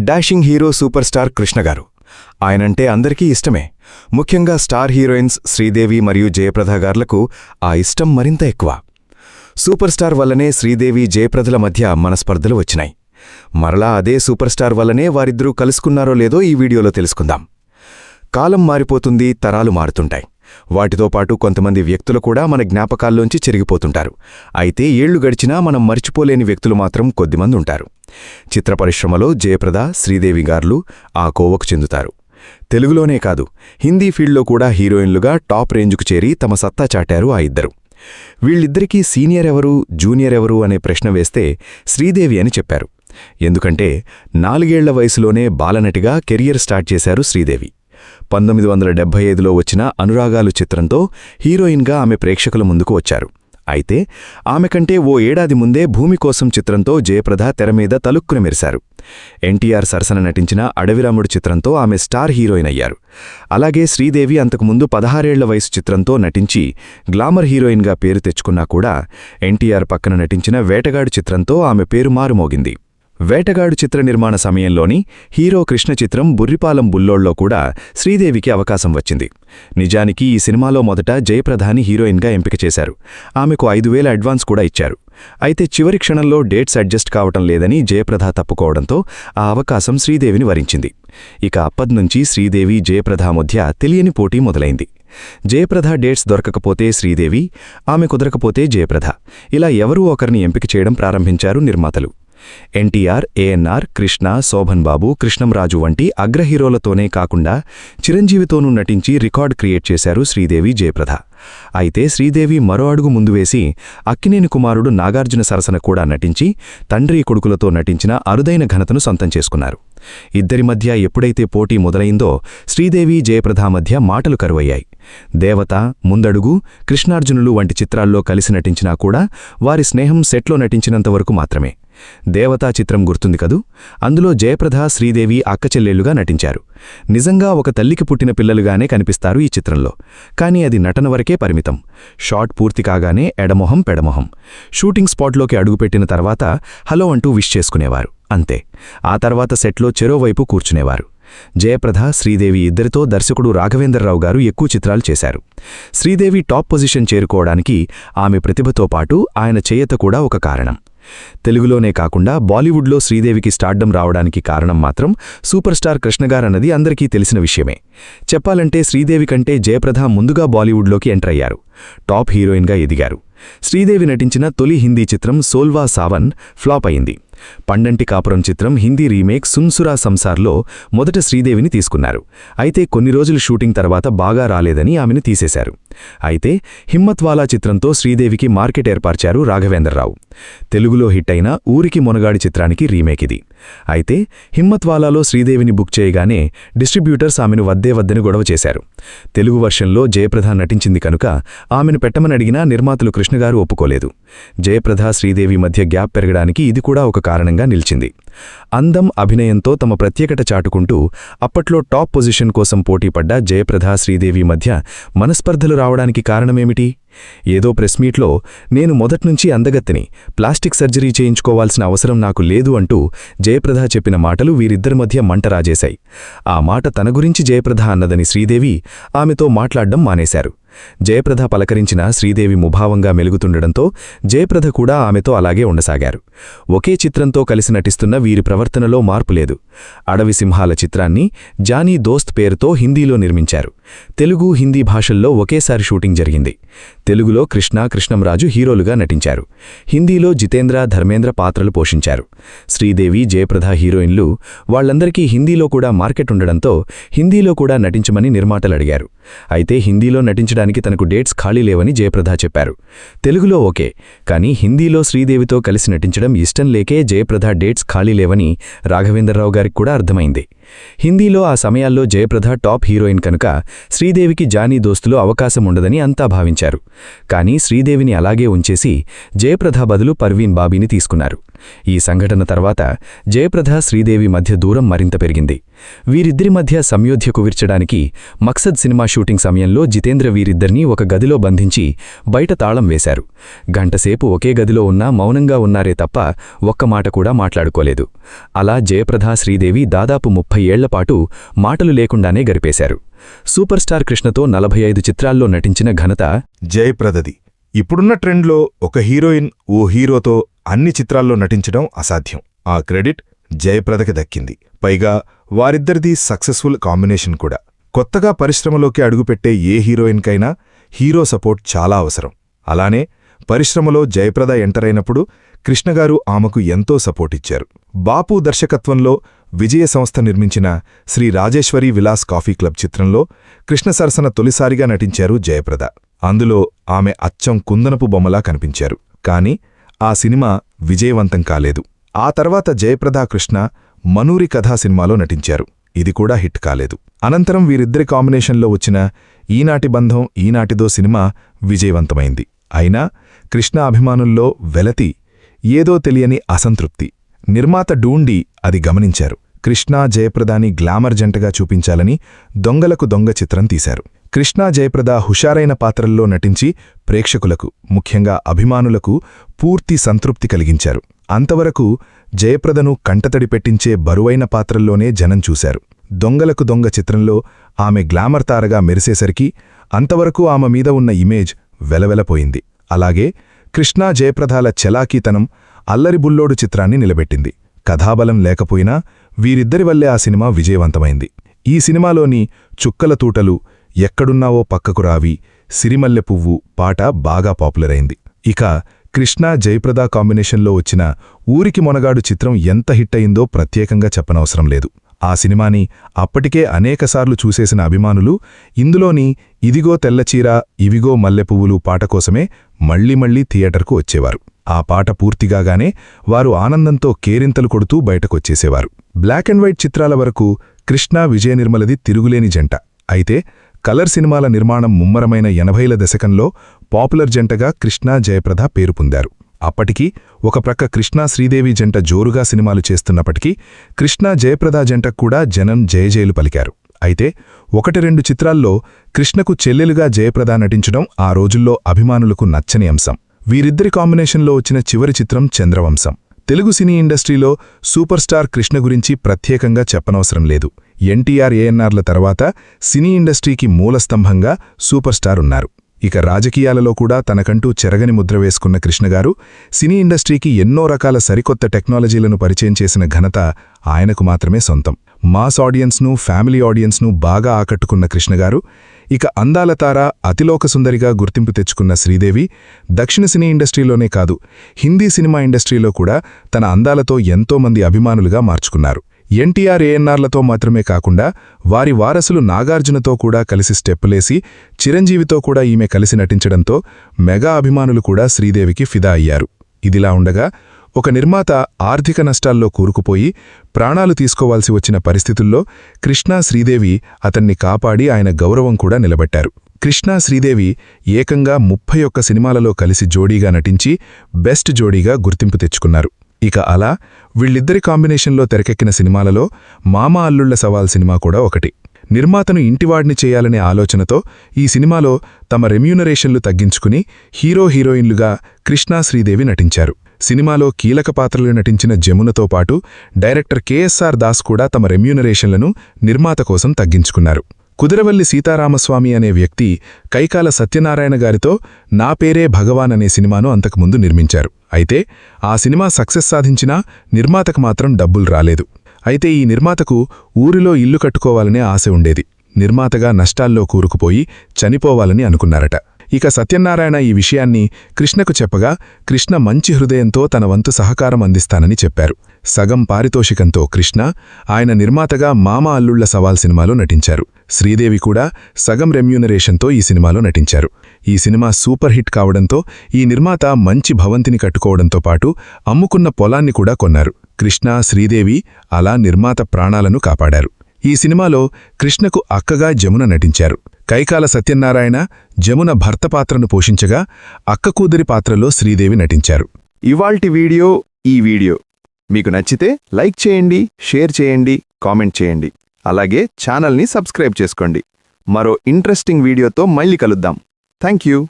Dashing hero super star Krishna గారు. ఆయనంటే అందరికీ ఇష్టమే. ముఖ్యంగా స్టార్ హీరోయిన్స్ శ్రీదేవి మరియు జయప్రద గార్లకు ఆ ఇష్టం మరింత ఎక్కువ. సూపర్ స్టార్ వల్లనే శ్రీదేవి జయప్రదల మధ్య మనస్పర్ధలు వచ్చినాయి. మరలా అదే సూపర్ స్టార్ వల్లనే వారిద్దరూ కలుసుకున్నారో లేదో ఈ వీడియోలో తెలుసుకుందాం. కాలం మారిపోతుంది, తరాలు మారుతుంటాయి. వాటితో పాటు కొంతమంది వ్యక్తులు కూడా మన జ్ఞాపకాల్లోంచి చెరిగిపోతుంటారు. అయితే ఏళ్లు గడిచినా మనం మర్చిపోలేని వ్యక్తులు మాత్రం కొద్దిమంది ఉంటారు. చిత్ర పరిశ్రమలో జయప్రద, శ్రీదేవి గార్లు ఆ కోవకు చెందుతారు. తెలుగులోనే కాదు, హిందీ ఫీల్డ్లో కూడా హీరోయిన్లుగా టాప్ రేంజ్కు చేరి తమ సత్తా చాటారు ఆ ఇద్దరు. వీళ్ళిద్దరికీ సీనియర్ ఎవరు, జూనియర్ ఎవరు అనే ప్రశ్న వేస్తే శ్రీదేవి అని చెప్పారు. ఎందుకంటే 4 ఏళ్ల వయసులోనే బాలనటిగా కెరియర్ స్టార్ట్ చేశారు శ్రీదేవి. 1975లో వచ్చిన అనురాగాలు చిత్రంతో హీరోయిన్గా ఆమె ప్రేక్షకుల ముందుకు వచ్చారు. అయితే ఆమె కంటే ఓ ఏడాది ముందే భూమి కోసం చిత్రంతో జయప్రద తెరమీద తలుక్కున మెరిశారు. ఎన్టీఆర్ సరసన నటించిన అడవిరాముడు చిత్రంతో ఆమె స్టార్ హీరోయిన్ అయ్యారు. అలాగే శ్రీదేవి అంతకుముందు 16 ఏళ్ల వయసు చిత్రంతో నటించి గ్లామర్ హీరోయిన్గా పేరు తెచ్చుకున్నా కూడా ఎన్టీఆర్ పక్కన నటించిన వేటగాడు చిత్రంతో ఆమె పేరు మారుమోగింది. వేటగాడు చిత్ర నిర్మాణ సమయంలోని హీరో కృష్ణ చిత్రం బుర్రిపాలెం బుల్లోళ్లో కూడా శ్రీదేవికి అవకాశం వచ్చింది. నిజానికి ఈ సినిమాలో మొదట జయప్రదాని హీరోయిన్గా ఎంపిక చేశారు. ఆమెకు 5,000 అడ్వాన్స్ కూడా ఇచ్చారు. అయితే చివరి క్షణంలో డేట్స్ అడ్జస్ట్ కావటం లేదని జయప్రద తప్పుకోవడంతో ఆ అవకాశం శ్రీదేవిని వరించింది. ఇక అప్పట్నుంచి శ్రీదేవి జయప్రద మధ్య తెలియని పోటీ మొదలైంది. జయప్రద డేట్స్ దొరకకపోతే శ్రీదేవి, ఆమె కుదరకపోతే జయప్రద, ఇలా ఎవరూ ఒకరిని ఎంపిక చేయడం ప్రారంభించారు నిర్మాతలు. ఎన్టీఆర్, ఏఎన్ఆర్, కృష్ణ, శోభన్ బాబు, కృష్ణంరాజు వంటి అగ్రహీరోలతోనే కాకుండా చిరంజీవితోనూ నటించి రికార్డ్ క్రియేట్ చేశారు శ్రీదేవి జయప్రద. అయితే శ్రీదేవి మరో అడుగు ముందు వేసి అక్కినేని కుమారుడు నాగార్జున సరసన కూడా నటించి తండ్రి కొడుకులతో నటించిన అరుదైన ఘనతను సొంతం చేసుకున్నారు. ఇద్దరి మధ్య ఎప్పుడైతే పోటీ మొదలైందో శ్రీదేవి జయప్రద మధ్య మాటలు కరువయ్యాయి. దేవత, ముందడుగు, కృష్ణార్జునులు వంటి చిత్రాల్లో కలిసి నటించినా కూడా వారి స్నేహం సెట్లో నటించినంతవరకు మాత్రమే. దేవతా చిత్రం గుర్తుంది కదూ? అందులో జయప్రద, శ్రీదేవి అక్కచెల్లెళ్లుగా నటించారు. నిజంగా ఒక తల్లికి పుట్టిన పిల్లలుగానే కనిపిస్తారు ఈ చిత్రంలో. కానీ అది నటన వరకే పరిమితం. షాట్ పూర్తి కాగానే ఎడమొహం పెడమొహం. షూటింగ్ స్పాట్లోకి అడుగుపెట్టిన తర్వాత హలో అంటూ విష్ చేసుకునేవారు, అంతే. ఆ తర్వాత సెట్లో చెరోవైపు కూర్చునేవారు. జయప్రద, శ్రీదేవి ఇద్దరితో దర్శకుడు రాఘవేంద్రరావు గారు ఎక్కువ చిత్రాలు చేశారు. శ్రీదేవి టాప్ పొజిషన్ చేరుకోవడానికి ఆమె ప్రతిభతో పాటు ఆయన చేయత కూడా ఒక కారణం. తెలుగులోనే కాకుండా బాలీవుడ్లో శ్రీదేవికి స్టార్డమ్ రావడానికి కారణం మాత్రం సూపర్ స్టార్ కృష్ణగారన్నది అందరికీ తెలిసిన విషయమే. చెప్పాలంటే శ్రీదేవి కంటే జయప్రద ముందుగా బాలీవుడ్లోకి ఎంటర్ అయ్యారు. టాప్ హీరోయిన్గా ఎదిగారు. శ్రీదేవి నటించిన తొలి హిందీ చిత్రం సోల్వా సావన్ ఫ్లాప్ అయింది. పండంటి కాపురం చిత్రం హిందీ రీమేక్ సున్సురా సంసార్లో మొదట శ్రీదేవిని తీసుకున్నారు. అయితే కొన్ని రోజులు షూటింగ్ తర్వాత బాగా రాలేదని ఆమెను తీసేశారు. అయితే హిమ్మత్వాలా చిత్రంతో శ్రీదేవికి మార్కెట్ ఏర్పరిచారు రాఘవేంద్రరావు. తెలుగులో హిట్ అయిన ఊరికి మొనగాడి చిత్రానికి రీమేక్ ఇది. అయితే హిమ్మత్వాలాలో శ్రీదేవిని బుక్ చేయగానే డిస్ట్రిబ్యూటర్స్ ఆమెను వద్దని గొడవ చేశారు. తెలుగు వర్షన్లో జయప్రద నటించింది కనుక ఆమెను పెట్టమని అడిగినా నిర్మాతలు కృష్ణగారు ఒప్పుకోలేదు. జయప్రద, శ్రీదేవి మధ్య గ్యాప్ పెరగడానికి ఇది కూడా ఒక కారణంగా నిలిచింది. అందం, అభినయంతో తమ ప్రత్యేకత చాటుకుంటూ అప్పట్లో టాప్ పొజిషన్ కోసం పోటీపడ్డ జయప్రద, శ్రీదేవి మధ్య మనస్పర్ధలు రావడానికి కారణమేమిటి? ఏదో ప్రెస్ మీట్లో నేను మొదట్నుంచి అందగత్తెని, ప్లాస్టిక్ సర్జరీ చేయించుకోవాల్సిన అవసరం నాకు లేదు అంటూ జయప్రద చెప్పిన మాటలు వీరిద్దరి మధ్య మంట రాజేశాయి. ఆ మాట తన గురించి జయప్రద అన్నదని శ్రీదేవి ఆమెతో మాట్లాడ్డం మానేశారు. జయప్రద పలకరించిన శ్రీదేవి ముభావంగా మెలుగుతుండడంతో జయప్రద కూడా ఆమెతో అలాగే ఉండసాగారు. ఒకే చిత్రంతో కలిసి నటిస్తున్న వీరి ప్రవర్తనలో మార్పులేదు. అడవి సింహాల చిత్రాన్ని జానీ దోస్త్ పేరుతో హిందీలో నిర్మించారు. తెలుగు, హిందీ భాషల్లో ఒకేసారి షూటింగ్ జరిగింది. తెలుగులో కృష్ణ, కృష్ణంరాజు హీరోలుగా నటించారు. హిందీలో జితేంద్ర, ధర్మేంద్ర పాత్రలు పోషించారు. శ్రీదేవి, జయప్రద హీరోయిన్లు. వాళ్లందరికీ హిందీలో కూడా మార్కెట్ ఉండడంతో హిందీలో కూడా నటించమని నిర్మాతలు అడిగారు. అయితే హిందీలో నటించడానికి తనకు డేట్స్ ఖాళీ లేవని జయప్రద చెప్పారు. తెలుగులో ఓకే, కానీ హిందీలో శ్రీదేవితో కలిసి నటించడం ఇష్టం లేకే జయప్రద డేట్స్ ఖాళీ లేవని రాఘవేంద్రరావు గారికి కూడా అర్థమైంది. హిందీలో ఆ సమయాల్లో జయప్రద టాప్ హీరోయిన్ కనుక శ్రీదేవికి జానీ దోస్తులో అవకాశం ఉండదని అంతా భావించారు. కానీ శ్రీదేవిని అలాగే ఉంచేసి జయప్రద బదులు పర్వీన్ బాబీని తీసుకున్నారు. ఈ సంఘటన తర్వాత జయప్రద శ్రీదేవి మధ్య దూరం మరింత పెరిగింది. వీరిద్దరి మధ్య సంయోధ్య కువిర్చడానికి మక్సద్ సినిమా షూటింగ్ సమయంలో జితేంద్ర వీరిద్దరినీ ఒక గదిలో బంధించి బయట తాళం వేశారు. గంటసేపు ఒకే గదిలో ఉన్నా మౌనంగా ఉన్నారే తప్ప ఒక్క మాట కూడా మాట్లాడుకోలేదు. అలా జయప్రద శ్రీదేవి దాదాపు 30 ఏళ్లపాటు మాటలు లేకుండానే గడిపేశారు. సూపర్ స్టార్ కృష్ణతో 45 చిత్రాల్లో నటించిన ఘనత జయప్రదది. ఇప్పుడున్న ట్రెండ్లో ఒక హీరోయిన్ ఓ హీరోతో అన్ని చిత్రాల్లో నటించడం అసాధ్యం. ఆ క్రెడిట్ జయప్రదకి దక్కింది. పైగా వారిద్దరిది సక్సెస్ఫుల్ కాంబినేషన్ కూడా. కొత్తగా పరిశ్రమలోకి అడుగుపెట్టే ఏ హీరోయిన్కైనా హీరో సపోర్ట్ చాలా అవసరం. అలానే పరిశ్రమలో జయప్రద ఎంటరైనప్పుడు కృష్ణగారు ఆమెకు ఎంతో సపోర్టిచ్చారు. బాపు దర్శకత్వంలో విజయ సంస్థ నిర్మించిన శ్రీ రాజేశ్వరీ విలాస్ కాఫీ క్లబ్ చిత్రంలో కృష్ణ సరసన తొలిసారిగా నటించారు జయప్రద. అందులో ఆమె అచ్చం కుందనపు బొమ్మలా కనిపించారు. కాని ఆ సినిమా విజయవంతం కాలేదు. ఆ తర్వాత జయప్రద కృష్ణ మనూరి కథా సినిమాలో నటించారు. ఇది కూడా హిట్ కాలేదు. అనంతరం వీరిద్దరి కాంబినేషన్లో వచ్చిన ఈనాటి బంధం ఈనాటిదో సినిమా విజయవంతమైంది. అయినా కృష్ణ అభిమానుల్లో వెలతి, ఏదో తెలియని అసంతృప్తి. నిర్మాత డూండి అది గమనించారు. కృష్ణా జయప్రదాని గ్లామర్ జంటగా చూపించాలని దొంగలకు దొంగ చిత్రం తీశారు. కృష్ణా జయప్రద హుషారైన పాత్రల్లో నటించి ప్రేక్షకులకు, ముఖ్యంగా అభిమానులకు పూర్తి సంతృప్తి కలిగించారు. అంతవరకు జయప్రదను కంటతడి పెట్టించే బరువైన పాత్రల్లోనే జనం చూశారు. దొంగలకు దొంగ చిత్రంలో ఆమె గ్లామర్ తారగా మెరిసేసరికి అంతవరకు ఆమె మీద ఉన్న ఇమేజ్ వెలవెలపోయింది. అలాగే కృష్ణా జయప్రదాల చలాకీతనం అల్లరి బుల్లోడు చిత్రాన్ని నిలబెట్టింది. కథాబలం లేకపోయినా వీరిద్దరి వల్లే ఆ సినిమా విజయవంతమైంది. ఈ సినిమాలోని చుక్కల తూటలు, ఎక్కడున్నావో పక్కకు రావి, సిరిమల్లె పువ్వు పాట బాగా పాపులర్ అయింది. ఇక కృష్ణా జయప్రద కాంబినేషన్లో వచ్చిన ఊరికి మొనగాడు చిత్రం ఎంత హిట్ అయిందో ప్రత్యేకంగా చెప్పనవసరం లేదు. ఆ సినిమాని అప్పటికే అనేకసార్లు చూసేసిన అభిమానులు ఇందులోని ఇదిగో తెల్లచీర ఇవిగో మల్లెపువ్వులు పాట కోసమే మళ్లీ మళ్లీ థియేటర్కు వచ్చేవారు. ఆ పాట పూర్తిగానే వారు ఆనందంతో కేరింతలు కొడుతూ బయటకొచ్చేసేవారు. బ్లాక్ అండ్ వైట్ చిత్రాల వరకు కృష్ణా విజయనిర్మలది తిరుగులేని జంట. అయితే కలర్ సినిమాల నిర్మాణం ముమ్మరమైన 80ల దశకంలో పాపులర్ జంటగా కృష్ణా జయప్రద పేరు పొందారు. అప్పటికి ఒక ప్రక్క కృష్ణా శ్రీదేవి జంట జోరుగా సినిమాలు చేస్తున్నప్పటికీ కృష్ణా జయప్రద జంటకు కూడా జనం జయజయలు పలికారు. అయితే 1-2 చిత్రాల్లో కృష్ణకు చెల్లెలుగా జయప్రద నటించడం ఆ రోజుల్లో అభిమానులకు నచ్చని అంశం. వీరిద్దరి కాంబినేషన్లో వచ్చిన చివరి చిత్రం చంద్రవంశం. తెలుగు సినీ ఇండస్ట్రీలో సూపర్ స్టార్ కృష్ణ గురించి ప్రత్యేకంగా చెప్పనవసరం లేదు. ఎన్టీఆర్ ఏఎన్ఆర్ల తర్వాత సినీ ఇండస్ట్రీకి మూలస్తంభంగా సూపర్ స్టార్ ఉన్నారు. ఇక రాజకీయాలలో కూడా తనకంటూ చెరగని ముద్ర వేసుకున్న కృష్ణగారు సినీ ఇండస్ట్రీకి ఎన్నో రకాల సరికొత్త టెక్నాలజీలను పరిచయం చేసిన ఘనత ఆయనకు మాత్రమే సొంతం. మాస్ ఆడియన్స్ను, ఫ్యామిలీ ఆడియన్స్ను బాగా ఆకట్టుకున్న కృష్ణగారు ఇక అందాల తార, అతిలోక సుందరిగా గుర్తింపు తెచ్చుకున్న శ్రీదేవి దక్షిణ సినీ ఇండస్ట్రీలోనే కాదు, హిందీ సినిమా ఇండస్ట్రీలో కూడా తన అందాలతో ఎంతోమంది అభిమానులుగా మార్చుకున్నారు. ఎన్టీఆర్ ఏఎన్ఆర్లతో మాత్రమే కాకుండా వారి వారసులు నాగార్జునతో కూడా కలిసి స్టెప్పులేసి చిరంజీవితో కూడా ఈమె కలిసి నటించడంతో మెగా అభిమానులు కూడా శ్రీదేవికి ఫిదా అయ్యారు. ఇదిలా ఉండగా ఒక నిర్మాత ఆర్థిక నష్టాల్లో కూరుకుపోయి ప్రాణాలు తీసుకోవాల్సి వచ్చిన పరిస్థితుల్లో కృష్ణా శ్రీదేవి అతన్ని కాపాడి ఆయన గౌరవం కూడా నిలబెట్టారు. కృష్ణా శ్రీదేవి ఏకంగా 31 సినిమాలలో కలిసి జోడీగా నటించి బెస్ట్ జోడీగా గుర్తింపు తెచ్చుకున్నారు. ఇక అలా వీళ్ళిద్దరి కాంబినేషన్లో తెరకెక్కిన సినిమాలలో మామా అల్లుళ్ల సవాల్ సినిమా కూడా ఒకటి. నిర్మాతను ఇంటివాడిని చేయాలనే ఆలోచనతో ఈ సినిమాలో తమ రెమ్యూనరేషన్లు తగ్గించుకుని హీరో హీరోయిన్లుగా కృష్ణా శ్రీదేవి నటించారు. సినిమాలో కీలక పాత్రలు నటించిన జమునతో పాటు డైరెక్టర్ కెఎస్ఆర్ దాస్ కూడా తమ రెమ్యూనరేషన్లను నిర్మాత కోసం తగ్గించుకున్నారు. కుదిరవల్లి సీతారామస్వామి అనే వ్యక్తి కైకాల సత్యనారాయణ గారితో నా పేరే భగవాన్ అనే సినిమాను అంతకుముందు నిర్మించారు. అయితే ఆ సినిమా సక్సెస్ సాధించినా నిర్మాతకు మాత్రం డబ్బులు రాలేదు. అయితే ఈ నిర్మాతకు ఊరిలో ఇల్లు కట్టుకోవాలనే ఆశ ఉండేది. నిర్మాతగా నష్టాల్లో కూరుకుపోయి చనిపోవాలని అనుకున్నారట. ఇక సత్యనారాయణ ఈ విషయాన్ని కృష్ణకు చెప్పగా కృష్ణ మంచి హృదయంతో తన వంతు సహకారం అందిస్తానని చెప్పారు. సగం పారితోషికంతో కృష్ణ ఆయన నిర్మాతగా మామా అల్లుళ్ల సవాల్ సినిమాలో నటించారు. శ్రీదేవి కూడా సగం రెమ్యూనరేషన్తో ఈ సినిమాలో నటించారు. ఈ సినిమా సూపర్ హిట్ కావడంతో ఈ నిర్మాత మంచి భవంతిని కట్టుకోవడంతో పాటు అమ్ముకున్న పొలాన్ని కూడా కొన్నారు. కృష్ణ, శ్రీదేవి అలా నిర్మాత ప్రాణాలను కాపాడారు. ఈ సినిమాలో కృష్ణకు అక్కగా జమున నటించారు. కైకాల సత్యనారాయణ జమున భర్త పాత్రను పోషించగా అక్క కూతురి పాత్రలో శ్రీదేవి నటించారు. ఇవాల్టి ఈ వీడియో మీకు నచ్చితే లైక్ చేయండి, షేర్ చేయండి, కామెంట్ చేయండి. అలాగే ఛానల్ని సబ్స్క్రైబ్ చేసుకోండి. మరో ఇంట్రెస్టింగ్ వీడియోతో మళ్ళీ కలుద్దాం. Thank you.